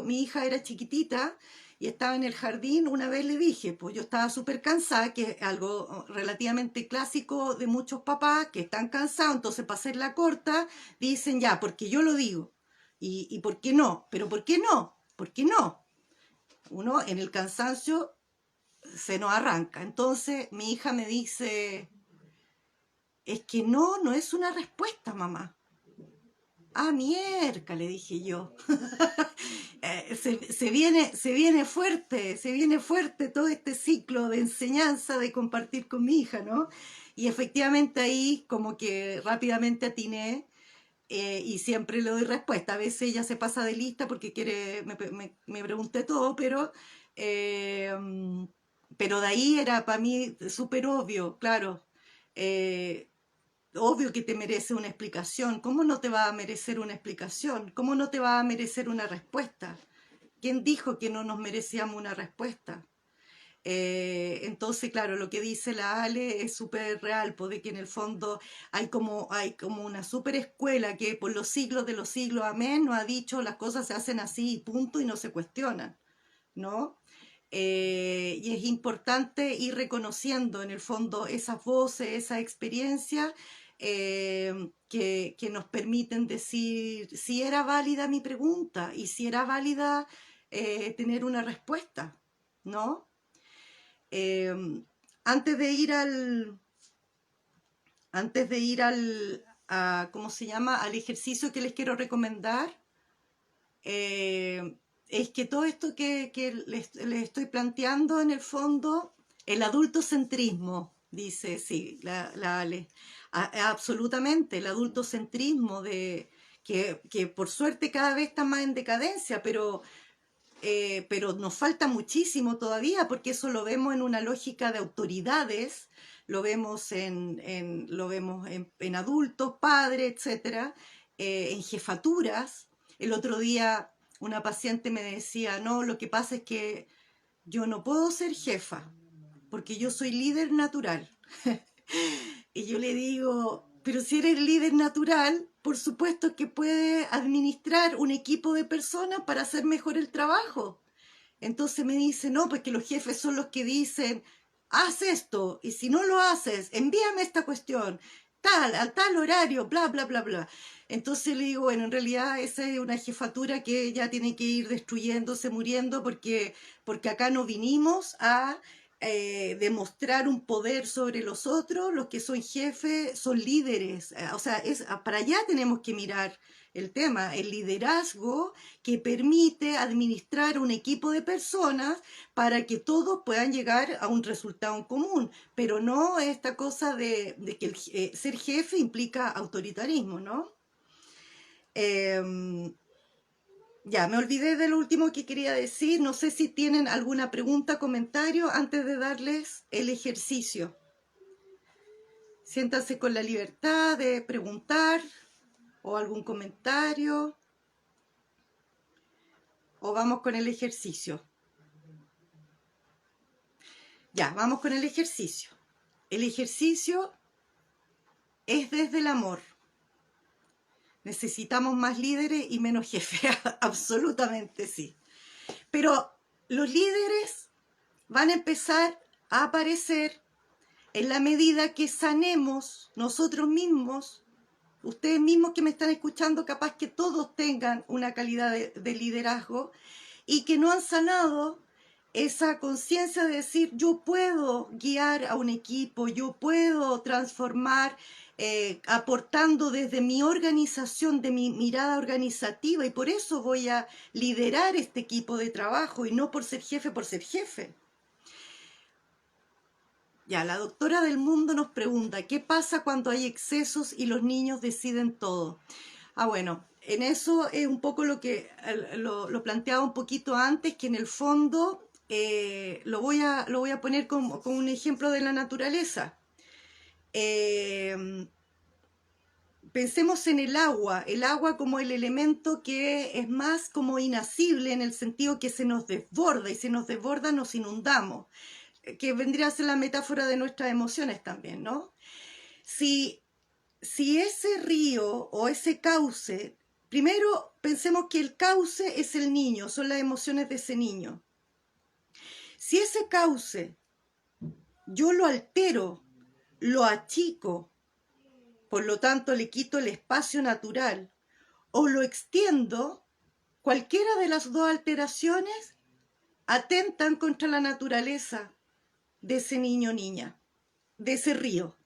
mi hija era chiquitita y estaba en el jardín, una vez le dije, pues yo estaba súper cansada, que es algo relativamente clásico de muchos papás que están cansados, entonces para hacerla corta, dicen ya, porque yo lo digo. ¿Y por qué no? ¿Pero por qué no? ¿Por qué no? Uno en el cansancio se nos arranca. Entonces mi hija me dice, es que no, no es una respuesta, mamá. Ah, mierda, le dije yo. Se viene fuerte todo este ciclo de enseñanza, de compartir con mi hija, ¿no? Y efectivamente ahí como que rápidamente atiné y siempre le doy respuesta. A veces ella se pasa de lista porque quiere, me pregunté todo, eh, pero de ahí era para mí súper obvio, claro. Eh, Obvio que te merece una explicación. ¿Cómo no te va a merecer una explicación? ¿Cómo no te va a merecer una respuesta? ¿Quién dijo que no nos merecíamos una respuesta? Entonces, claro, lo que dice la Ale es súper real, pues de que en el fondo hay como una súper escuela que por los siglos de los siglos, amén, nos ha dicho las cosas se hacen así y punto y no se cuestionan, ¿no? Y es importante ir reconociendo en el fondo esas voces, esa experiencia que nos permiten decir si era válida mi pregunta y si era válida tener una respuesta, ¿no? Eh, antes de ir ¿cómo se llama? Al ejercicio que les quiero recomendar, es que todo esto que les estoy planteando en el fondo, el adultocentrismo, dice, sí, la Ale, absolutamente, el adultocentrismo que por suerte cada vez está más en decadencia, pero nos falta muchísimo todavía porque eso lo vemos en una lógica de autoridades, lo vemos en adultos, padres, etcétera, en jefaturas. El otro día una paciente me decía, no, lo que pasa es que yo no puedo ser jefa porque yo soy líder natural. Y yo le digo, pero si eres líder natural, por supuesto que puedes administrar un equipo de personas para hacer mejor el trabajo. Entonces me dice, no, pues que los jefes son los que dicen, haz esto, y si no lo haces, envíame esta cuestión, tal, a tal horario, bla, bla, bla, bla. Entonces le digo, bueno, en realidad esa es una jefatura que ya tiene que ir destruyéndose, muriendo, porque acá no vinimos a demostrar un poder sobre los otros, los que son jefes son líderes, o sea, para allá tenemos que mirar el tema, el liderazgo que permite administrar un equipo de personas para que todos puedan llegar a un resultado en común, pero no esta cosa de que ser jefe implica autoritarismo, ¿no? Eh, ya, me olvidé de lo último que quería decir, no sé si tienen alguna pregunta, comentario antes de darles el ejercicio. Siéntanse con la libertad de preguntar o algún comentario o vamos con el ejercicio. Ya, vamos con el ejercicio. el ejercicio es desde el amor. Necesitamos más líderes y menos jefes, absolutamente sí. Pero los líderes van a empezar a aparecer en la medida que sanemos nosotros mismos, ustedes mismos que me están escuchando, capaz que todos tengan una calidad de liderazgo y que no han sanado esa conciencia de decir, yo puedo guiar a un equipo, yo puedo transformar, aportando desde mi organización, de mi mirada organizativa, y por eso voy a liderar este equipo de trabajo y no por ser jefe por ser jefe. Ya, la doctora del mundo nos pregunta, ¿qué pasa cuando hay excesos y los niños deciden todo? Bueno, en eso es un poco lo que lo planteaba un poquito antes, que en el fondo lo voy a poner como un ejemplo de la naturaleza. Pensemos en el agua como el elemento que es más como inasible, en el sentido que se nos desborda, y si nos desborda nos inundamos, que vendría a ser la metáfora de nuestras emociones también, ¿no? Si ese río o ese cauce, primero pensemos que el cauce es el niño, son las emociones de ese niño. Si ese cauce yo lo altero, lo achico, por lo tanto le quito el espacio natural, o lo extiendo, cualquiera de las dos alteraciones atentan contra la naturaleza de ese niño o niña, de ese río.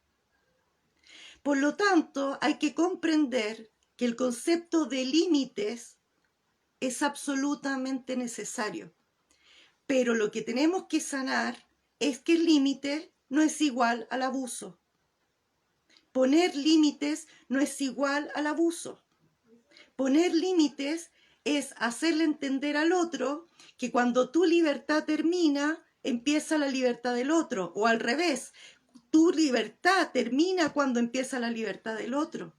Por lo tanto, hay que comprender que el concepto de límites es absolutamente necesario. Pero lo que tenemos que sanar es que el límite no es igual al abuso. Poner límites no es igual al abuso. Poner límites es hacerle entender al otro que cuando tu libertad termina, empieza la libertad del otro, o al revés, tu libertad termina cuando empieza la libertad del otro.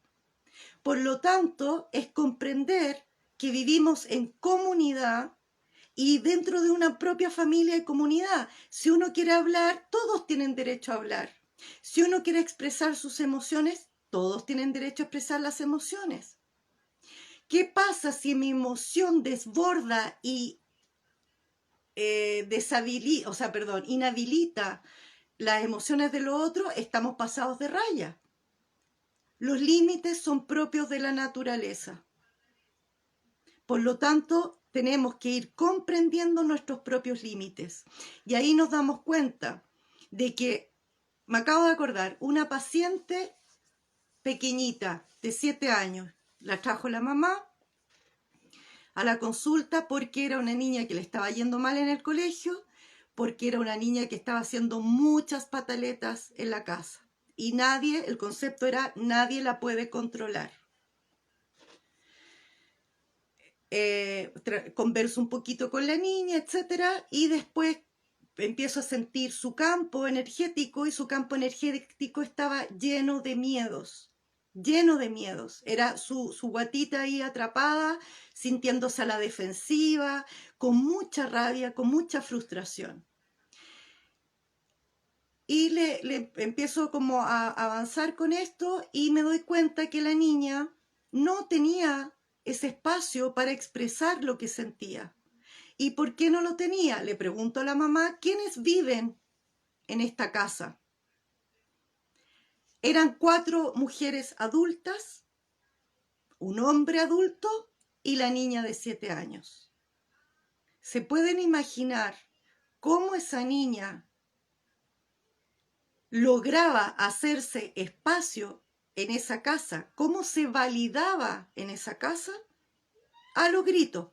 Por lo tanto, es comprender que vivimos en comunidad y dentro de una propia familia y comunidad. Si uno quiere hablar, todos tienen derecho a hablar. Si uno quiere expresar sus emociones, todos tienen derecho a expresar las emociones. ¿Qué pasa si mi emoción desborda y inhabilita las emociones de los otros? Estamos pasados de raya. Los límites son propios de la naturaleza. Por lo tanto, tenemos que ir comprendiendo nuestros propios límites. Y ahí nos damos cuenta de que, me acabo de acordar, una paciente pequeñita de 7 años, la trajo la mamá a la consulta porque era una niña que le estaba yendo mal en el colegio, porque era una niña que estaba haciendo muchas pataletas en la casa. Y el concepto era, nadie la puede controlar. Converso un poquito con la niña, etcétera, y después empiezo a sentir su campo energético, y su campo energético estaba lleno de miedos. Era su guatita ahí atrapada, sintiéndose a la defensiva, con mucha rabia, con mucha frustración. Y le empiezo como a avanzar con esto, y me doy cuenta que la niña no tenía ese espacio para expresar lo que sentía. ¿Y por qué no lo tenía? Le pregunto a la mamá, ¿quiénes viven en esta casa? Eran 4 mujeres adultas, un hombre adulto y la niña de 7 años. ¿Se pueden imaginar cómo esa niña lograba hacerse espacio en esa casa? ¿Cómo se validaba en esa casa? A los gritos,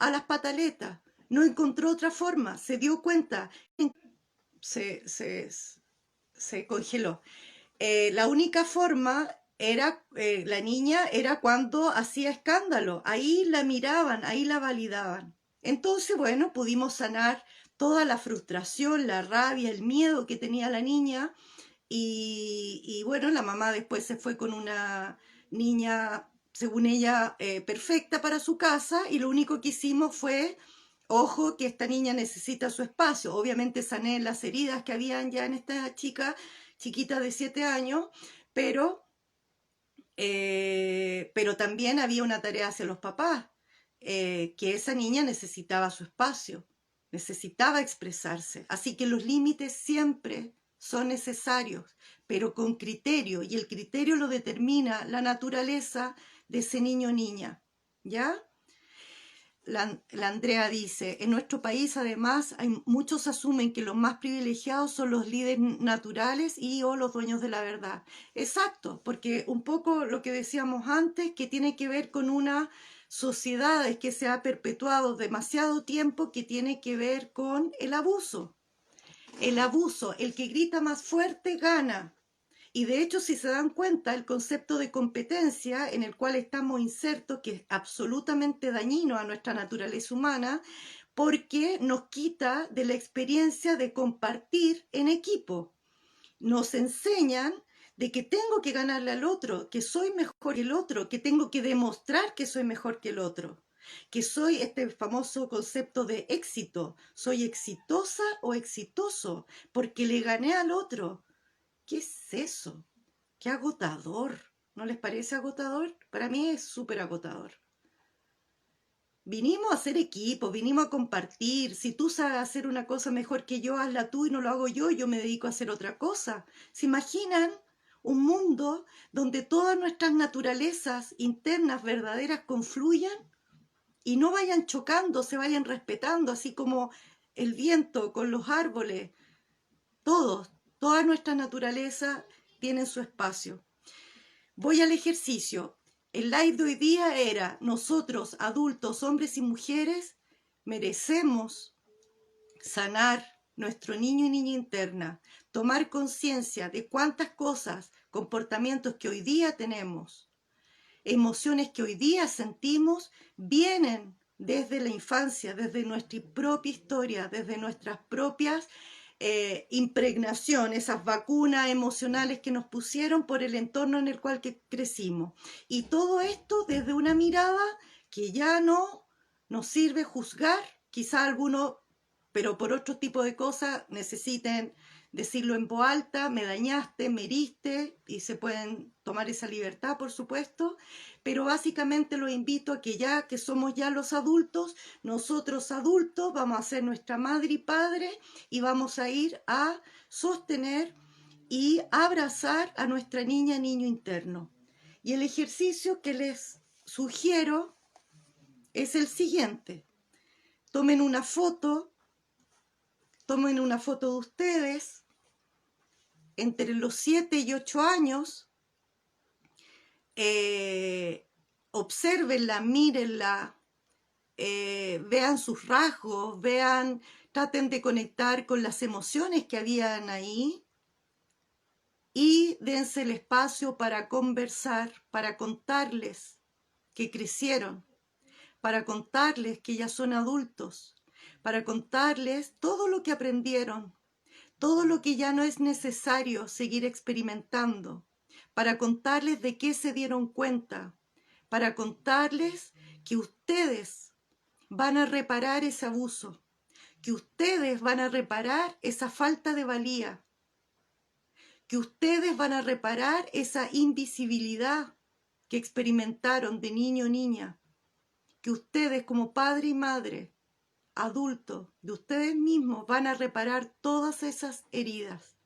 a las pataletas. No encontró otra forma, se dio cuenta, se congeló. La única forma era, la niña era cuando hacía escándalo, ahí la miraban, ahí la validaban. Entonces, bueno, pudimos sanar toda la frustración, la rabia, el miedo que tenía la niña, y bueno, la mamá después se fue con una niña, según ella, perfecta para su casa, y lo único que hicimos fue Ojo que esta niña necesita su espacio. Obviamente sané las heridas que habían ya en esta chiquita de 7 años, pero también había una tarea hacia los papás, que esa niña necesitaba su espacio, necesitaba expresarse. Así que los límites siempre son necesarios, pero con criterio, y el criterio lo determina la naturaleza de ese niño o niña. ¿Ya? La Andrea dice, en nuestro país además muchos asumen que los más privilegiados son los líderes naturales y o los dueños de la verdad. Exacto, porque un poco lo que decíamos antes, que tiene que ver con una sociedad que se ha perpetuado demasiado tiempo, que tiene que ver con el abuso. El abuso, el que grita más fuerte gana. Y de hecho, si se dan cuenta, el concepto de competencia en el cual estamos insertos, que es absolutamente dañino a nuestra naturaleza humana, porque nos quita de la experiencia de compartir en equipo. Nos enseñan de que tengo que ganarle al otro, que soy mejor que el otro, que tengo que demostrar que soy mejor que el otro, que soy este famoso concepto de éxito, soy exitosa o exitoso, porque le gané al otro. ¿Qué es eso? Qué agotador. ¿No les parece agotador? Para mí es súper agotador. Vinimos a hacer equipo, vinimos a compartir. Si tú sabes hacer una cosa mejor que yo, hazla tú y no lo hago yo, yo me dedico a hacer otra cosa. ¿Se imaginan un mundo donde todas nuestras naturalezas internas verdaderas confluyan y no vayan chocando, se vayan respetando, así como el viento con los árboles? Toda nuestra naturaleza tiene su espacio. Voy al ejercicio. El live de hoy día era: nosotros, adultos, hombres y mujeres, merecemos sanar nuestro niño y niña interna, tomar conciencia de cuántas cosas, comportamientos que hoy día tenemos, emociones que hoy día sentimos, vienen desde la infancia, desde nuestra propia historia, desde nuestras propias impregnación, esas vacunas emocionales que nos pusieron por el entorno en el cual crecimos. Y todo esto desde una mirada que ya no nos sirve juzgar, quizá algunos, pero por otro tipo de cosas, necesiten decirlo en voz alta: me dañaste, me heriste, y se pueden tomar esa libertad, por supuesto, pero básicamente los invito a que ya que somos ya los adultos, nosotros adultos vamos a ser nuestra madre y padre y vamos a ir a sostener y abrazar a nuestra niña, niño interno. Y el ejercicio que les sugiero es el siguiente: tomen una foto de ustedes entre los 7 y 8 años, obsérvenla, mírenla, vean sus rasgos, traten de conectar con las emociones que habían ahí y dense el espacio para conversar, para contarles que crecieron, para contarles que ya son adultos, para contarles todo lo que aprendieron, todo lo que ya no es necesario seguir experimentando, para contarles de qué se dieron cuenta, para contarles que ustedes van a reparar ese abuso, que ustedes van a reparar esa falta de valía, que ustedes van a reparar esa invisibilidad que experimentaron de niño o niña, que ustedes como padre y madre, adultos, de ustedes mismos van a reparar todas esas heridas.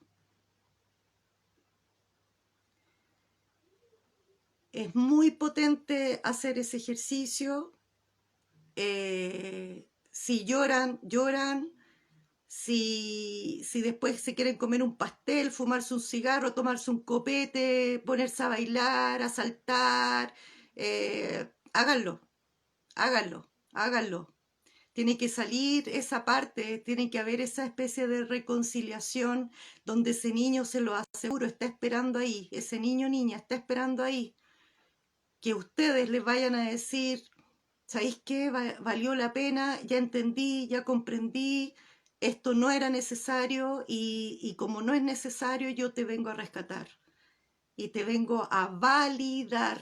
Es muy potente hacer ese ejercicio. Si lloran, lloran. Si después se quieren comer un pastel, fumarse un cigarro, tomarse un copete, ponerse a bailar, a saltar, háganlo, háganlo, háganlo. Tiene que salir esa parte, tiene que haber esa especie de reconciliación donde ese niño, se lo aseguro, está esperando ahí, ese niño o niña está esperando ahí, que ustedes les vayan a decir: ¿sabéis qué? Valió la pena, ya entendí, ya comprendí, esto no era necesario, y como no es necesario, yo te vengo a rescatar y te vengo a validar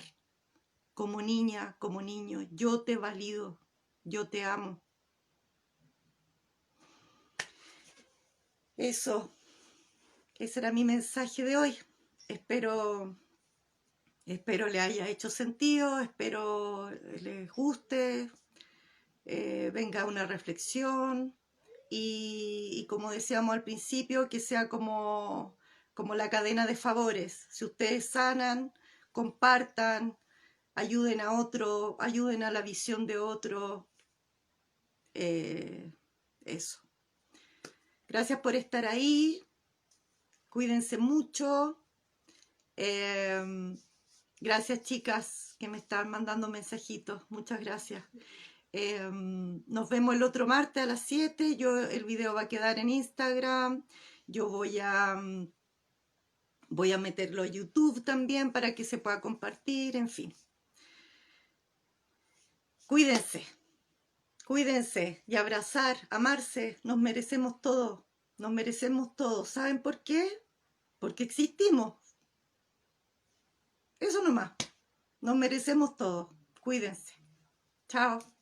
como niña, como niño. Yo te valido, yo te amo. Eso, ese era mi mensaje de hoy. Espero le haya hecho sentido, espero les guste, venga una reflexión y como decíamos al principio, que sea como la cadena de favores. Si ustedes sanan, compartan, ayuden a otro, ayuden a la visión de otro. Eso. Gracias por estar ahí. Cuídense mucho. Gracias, chicas, que me están mandando mensajitos. Muchas gracias. Nos vemos el otro martes a las 7. El video va a quedar en Instagram. Yo voy a meterlo a YouTube también para que se pueda compartir. En fin. Cuídense. Cuídense y abrazar, amarse. Nos merecemos todo. Nos merecemos todo. ¿Saben por qué? Porque existimos. Eso nomás. Nos merecemos todo. Cuídense. Chao.